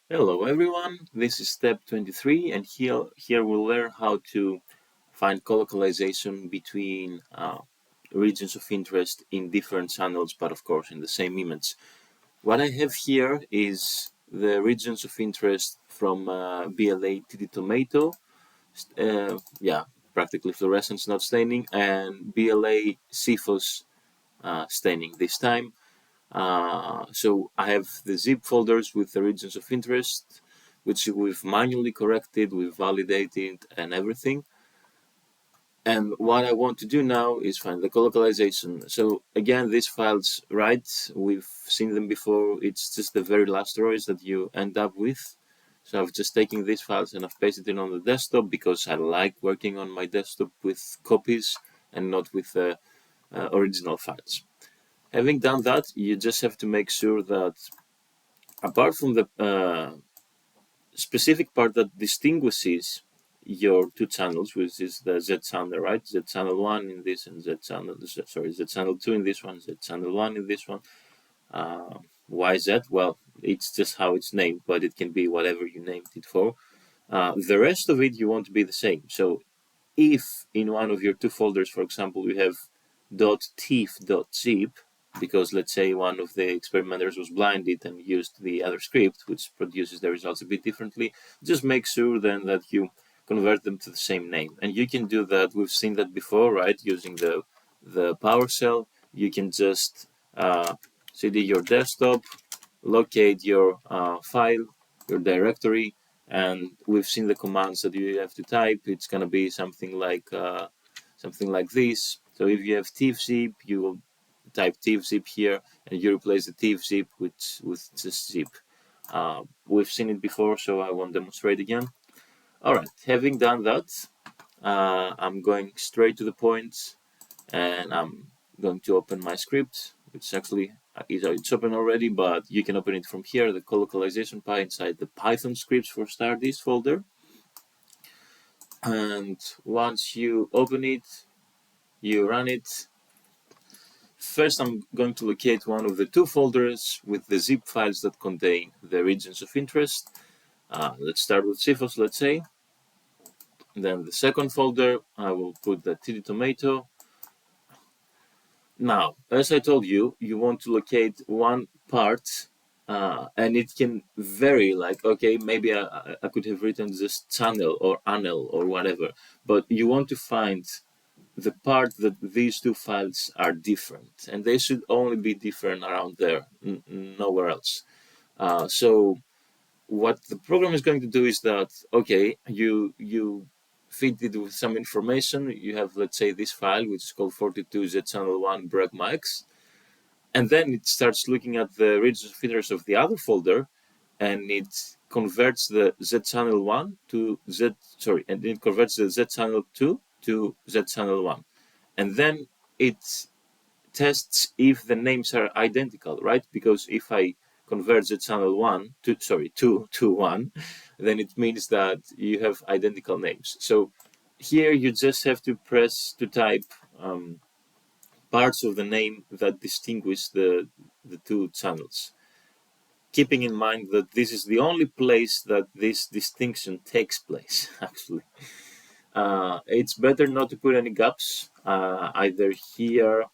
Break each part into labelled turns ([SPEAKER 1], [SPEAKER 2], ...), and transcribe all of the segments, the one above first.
[SPEAKER 1] Hello everyone, this is step 23 and here we'll learn how to find colocalization between regions of interest in different channels but of course in the same image. What I have here is the regions of interest from BLA TD Tomato, yeah, practically fluorescence not staining, and BLA CFOS staining this time. So I have the zip folders with the regions of interest, which we've manually corrected, we've validated and everything. And what I want to do now is find the colocalization. So again, these files, right, we've seen them before. It's just the very last rows that you end up with. So I've just taken these files and I've pasted it on the desktop because I like working on my desktop with copies and not with original files. Having done that, you just have to make sure that apart from the specific part that distinguishes your two channels, which is the Z channel, right? Z channel 1 in this and Z channel, sorry, Z channel 2 in this one, Z channel 1 in this one. Why Z? Well, it's just how it's named, but it can be whatever you named it for. The rest of it you want to be the same. So if in one of your two folders, for example, you have .tif.zip, because let's say one of the experimenters was blinded and used the other script, which produces the results a bit differently, just make sure then that you convert them to the same name. And you can do that, we've seen that before, right? Using the PowerShell, you can just cd your desktop, locate your file, your directory, and we've seen the commands that you have to type. It's going to be something like this. So if you have tifzip, you will type tifzip here, and you replace the tifzip with just zip. We've seen it before, so I won't demonstrate again. All right, having done that, I'm going straight to the point, and I'm going to open my script, which actually it's open already, but you can open it from here, the colocalization py inside the Python scripts for start this folder. And once you open it, you run it. First, I'm going to locate one of the two folders with the zip files that contain the regions of interest. Let's start with CFOS, let's say. Then the second folder, I will put the TD Tomato. Now, as I told you, you want to locate one part, and it can vary. Like, okay, maybe I could have written just channel or anel or whatever, but you want to find the part that these two files are different, and they should only be different around there, nowhere else. So what the program is going to do is that, okay, you feed it with some information. You have, let's say, this file, which is called 42Z channel 1 bregmax, and then it starts looking at the regions of interest of the other folder, and it converts the Z channel 1 to Z, sorry, and it converts the Z channel 2 to Z channel 1. And then it tests if the names are identical, right? Because if I convert the channel 1 to, sorry, 2 to 1, then it means that you have identical names. So here you just have to press to type parts of the name that distinguish the two channels, keeping in mind that this is the only place that this distinction takes place, actually. It's better not to put any gaps, either here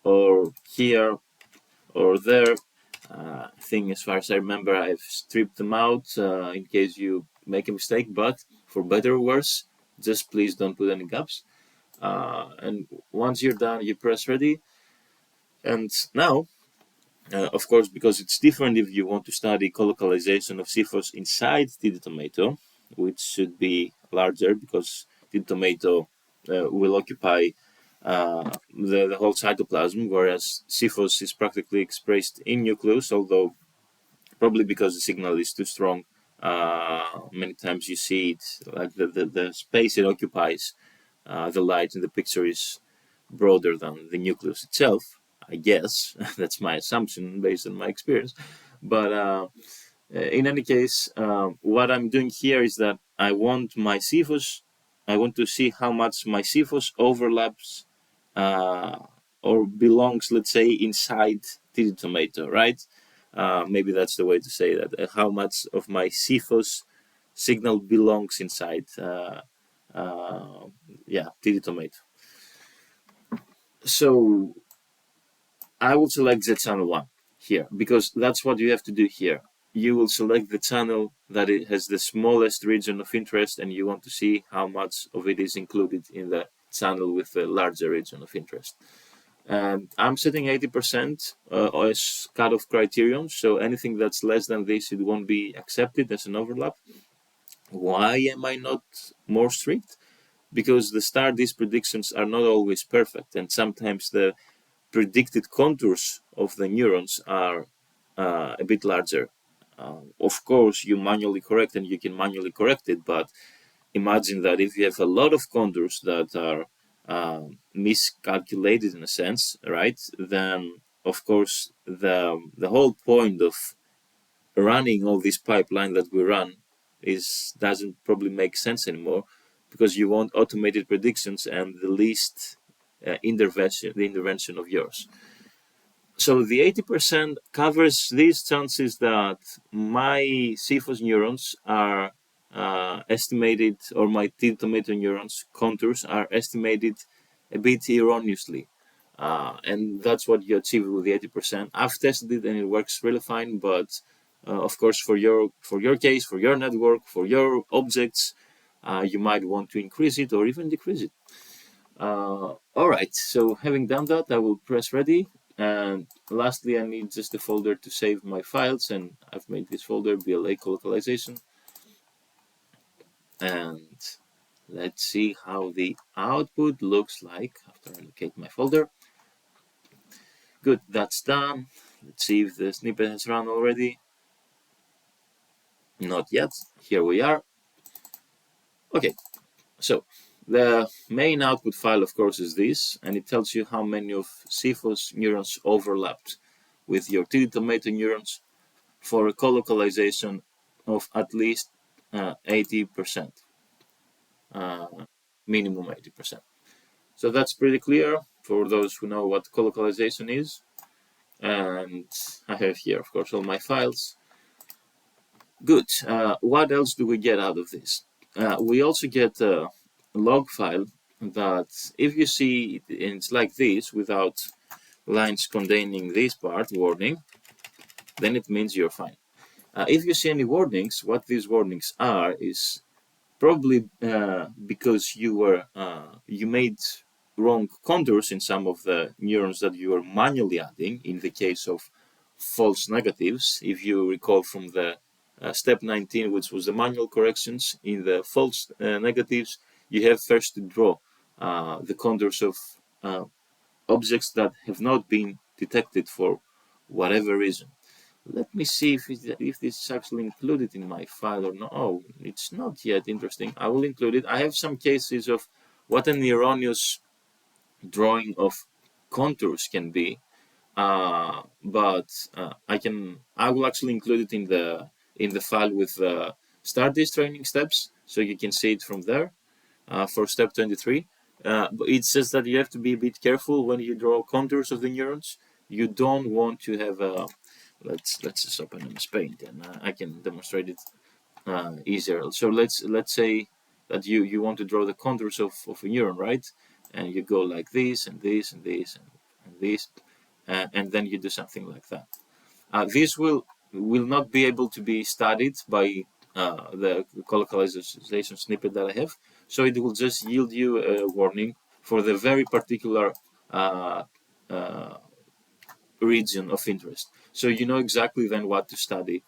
[SPEAKER 1] or here or there. I think, as far as I remember, I've stripped them out in case you make a mistake, but for better or worse, just please don't put any gaps. And once you're done, you press ready. And now, of course, because it's different if you want to study colocalization of CFOS inside TD Tomato, which should be larger because TD Tomato will occupy the whole cytoplasm, whereas CFOS is practically expressed in nucleus, although probably because the signal is too strong. Many times you see it, like the space it occupies, the light in the picture is broader than the nucleus itself, I guess. That's my assumption based on my experience. But in any case, what I'm doing here is that I want my CFOS, I want to see how much my CFOS overlaps or belongs, let's say, inside TD Tomato, right? Maybe that's the way to say that. How much of my CFOS signal belongs inside, yeah, TD Tomato. So I will select the channel 1 here, because that's what you have to do here. You will select the channel that it has the smallest region of interest, and you want to see how much of it is included in the channel with the larger region of interest. And I'm setting 80% as cut-off criterion, so anything that's less than this, it won't be accepted as an overlap. Why am I not more strict? Because the these predictions are not always perfect, and sometimes the predicted contours of the neurons are a bit larger. Of course, you manually correct and you can manually correct it, but imagine that if you have a lot of contours that are miscalculated in a sense, right? Then, of course, the whole point of running all this pipeline that we run is doesn't probably make sense anymore, because you want automated predictions and the least intervention of yours. So the 80% covers these chances that my CFOS neurons are estimated, or my T-tomato neurons contours are estimated a bit erroneously. And that's what you achieve with the 80%. I've tested it and it works really fine, but of course, for your case, for your network, for your objects, you might want to increase it or even decrease it. All right, so having done that, I will press ready. And lastly, I need just a folder to save my files, and I've made this folder BLA colocalization. And let's see how the output looks like after I locate my folder. Good, that's done. Let's see if the snippet has run already. Not yet. Here we are. Okay, so the main output file, of course, is this, and it tells you how many of CFOS neurons overlapped with your TD tomato neurons for a colocalization of at least 80%, minimum 80%. So that's pretty clear for those who know what colocalization is. And I have here, of course, all my files. Good. What else do we get out of this? We also get a log file that, if you see it's like this without lines containing this part, warning, then it means you're fine. If you see any warnings, what these warnings are is probably because you made wrong contours in some of the neurons that you are manually adding. In the case of false negatives, if you recall from the step 19, which was the manual corrections, in the false negatives, you have first to draw the contours of objects that have not been detected for whatever reason. Let me see if this is actually included in my file or not. Oh, it's not yet. Interesting. I will include it. I have some cases of what an erroneous drawing of contours can be, but I will actually include it in the file with start these training steps, so you can see it from there for step 23. But it says that you have to be a bit careful when you draw contours of the neurons. You don't want to have a let's just open a paint, and I can demonstrate it easier. So let's say that you want to draw the contours of a neuron, right? And you go like this and this and this and this, and then you do something like that. This will not be able to be studied by the colocalization snippet that I have, so it will just yield you a warning for the very particular uh, uh, region of interest. So you know exactly then what to study.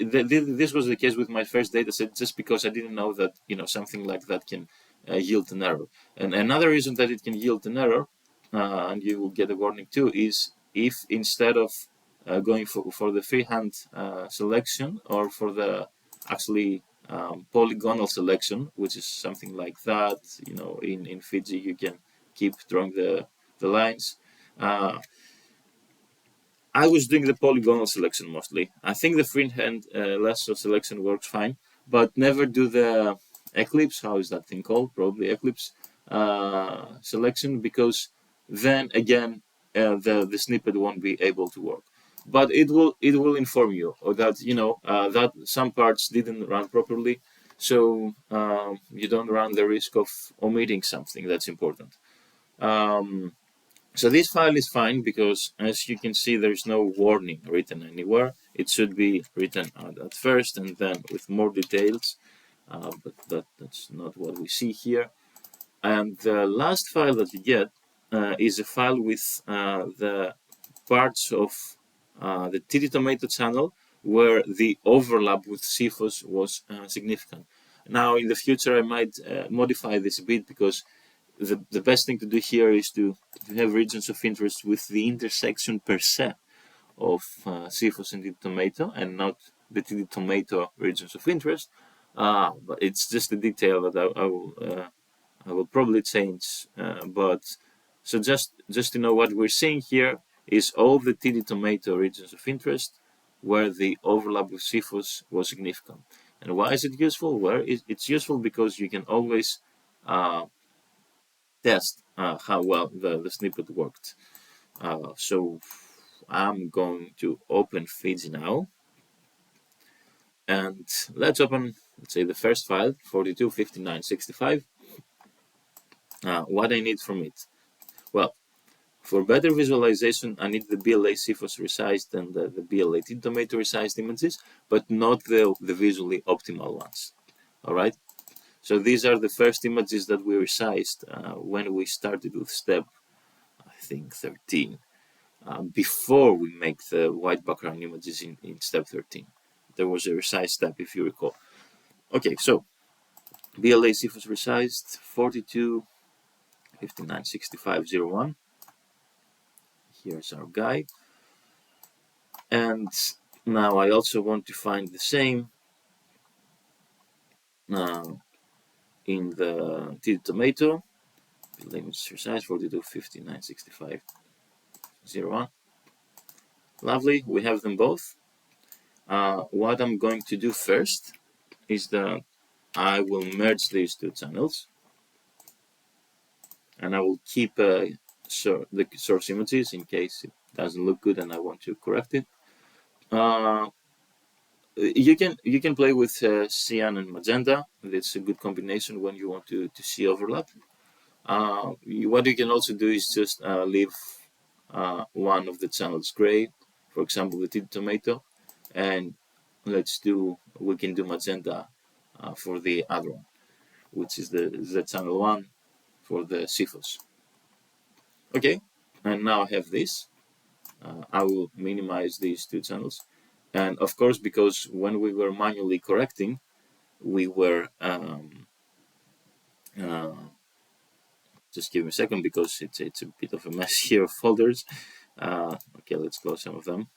[SPEAKER 1] This was the case with my first data set, just because I didn't know that something like that can yield an error. And another reason that it can yield an error, and you will get a warning too, is if instead of going for the freehand selection, or for the actually polygonal selection, which is something like that, in Fiji you can keep drawing the lines. I was doing the polygonal selection mostly. I think the freehand lasso selection works fine, but never do the eclipse. How is that thing called? Probably eclipse selection, because then again the snippet won't be able to work. but it will inform you or that that some parts didn't run properly, so you don't run the risk of omitting something that's important. um, so this file is fine because, as you can see, there's no warning written anywhere. It should be written at first and then with more details, but that's not what we see here. And the last file that you get is a file with the parts of the TD Tomato channel where the overlap with CFOS was significant. Now, in the future, I might modify this a bit because the best thing to do here is to have regions of interest with the intersection per se of CFOS and TD Tomato and not the TD Tomato regions of interest. But it's just a detail that I will probably change. But so just to know what we're seeing here is all the TD Tomato regions of interest where the overlap with CFOS was significant. And why is it useful? Well, it's useful because you can always uh, test how well the snippet worked. So I'm going to open feeds now, and let's open, let's say, the first file, 425965. What I need from it? Well, for better visualization, I need the BLA CFOS resized and the BLA TD Tomato resized images, but not the visually optimal ones. All right. So these are the first images that we resized when we started with step, I think, 13. Before we make the white background images in step 13. There was a resize step, if you recall. Okay, so BLA CFOS resized 42 59 6501. Here's our guy. And now I also want to find the same uh, in the TD Tomato. BLA image resize 42 59 6501. Lovely, we have them both. What I'm going to do first is that I will merge these two channels, and I will keep the source images in case it doesn't look good and I want to correct it. You can play with cyan and magenta. It's a good combination when you want to see overlap. What you can also do is just leave one of the channels gray, for example, the TD Tomato, and we can do magenta for the other one, which is the channel one for the CFOS. Okay, and now I have this. I will minimize these two channels. And of course, because when we were manually correcting, we were, uh, just give me a second because it's a bit of a mess here of folders. Okay, let's close some of them.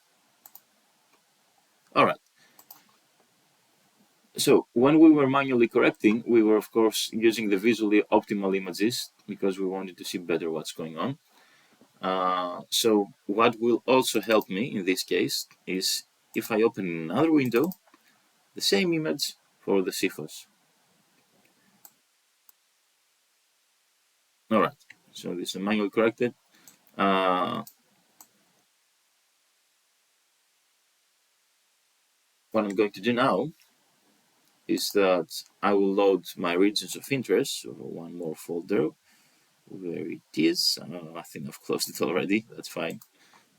[SPEAKER 1] All right. So when we were manually correcting, we were of course using the visually optimal images because we wanted to see better what's going on. So what will also help me in this case is if I open another window, the same image for the CFOS. All right, so this is manually corrected. What I'm going to do now is that I will load my regions of interest, so one more folder, where it is. I think I've closed it already, that's fine.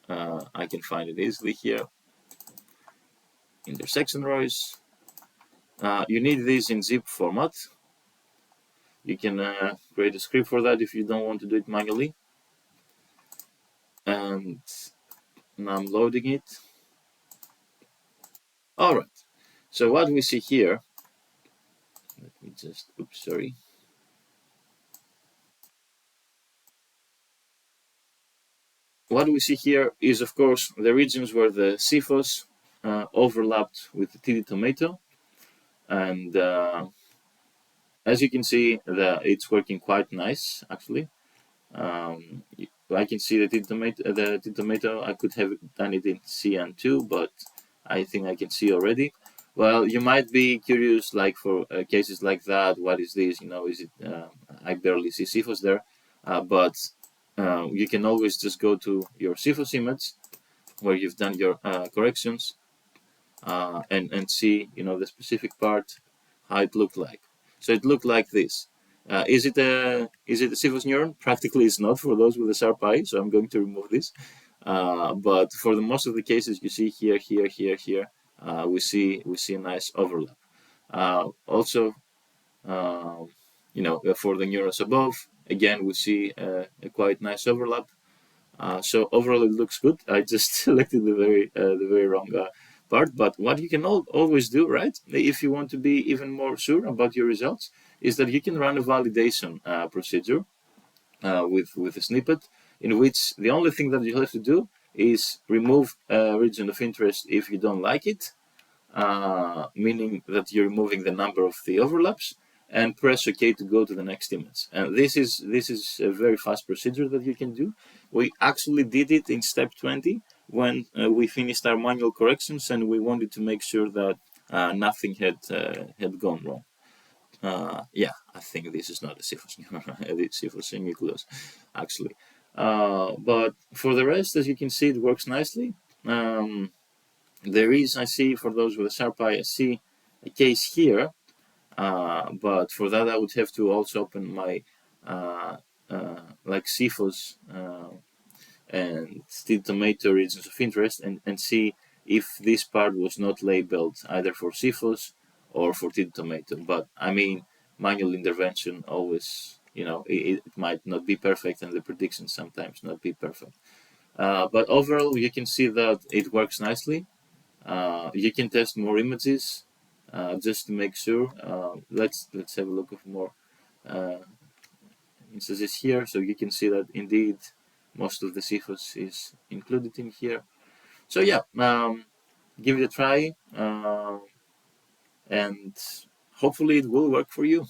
[SPEAKER 1] I can find it easily here. Intersection rows. You need this in zip format. You can create a script for that if you don't want to do it manually. And now I'm loading it. All right. So what we see here, let me just, oops, sorry. What we see here is, of course, the regions where the CFOS overlapped with the TD Tomato. And as you can see, it's working quite nice, actually. I can see the tomato. I could have done it in cyan too, but I think I can see already. Well, you might be curious, like for cases like that, what is this? Is it? I barely see CFOS there, but you can always just go to your CFOS image where you've done your corrections, and see, the specific part, how it looked like. So it looked like this. Is it a Cephus neuron? Practically, it's not for those with a sharp eye. So I'm going to remove this. But for the most of the cases, you see here, here, here, here, we see a nice overlap. Also, for the neurons above, again we see a quite nice overlap. So overall, it looks good. I just selected the very wrong part. But what you can always do, right, if you want to be even more sure about your results, is that you can run a validation procedure with a snippet, in which the only thing that you have to do is remove a region of interest if you don't like it, meaning that you're removing the number of the overlaps, and press OK to go to the next image. And this is a very fast procedure that you can do. We actually did it in step 20 when we finished our manual corrections, and we wanted to make sure that nothing had gone wrong. Yeah, I think this is not a Cephus it's Cephus nucleus, actually. But for the rest, as you can see, it works nicely. There is, I see, for those with a sharp eye, I see a case here, but for that I would have to also open my like Cephus and still tomato regions of interest, and see if this part was not labeled either for Cephus or for tin tomato. But I mean, manual intervention always, it might not be perfect, and the predictions sometimes not be perfect. But overall, you can see that it works nicely. You can test more images just to make sure. Let's have a look of more uh, instances here, so you can see that indeed most of the Cephus is included in here. So yeah, give it a try, and hopefully it will work for you.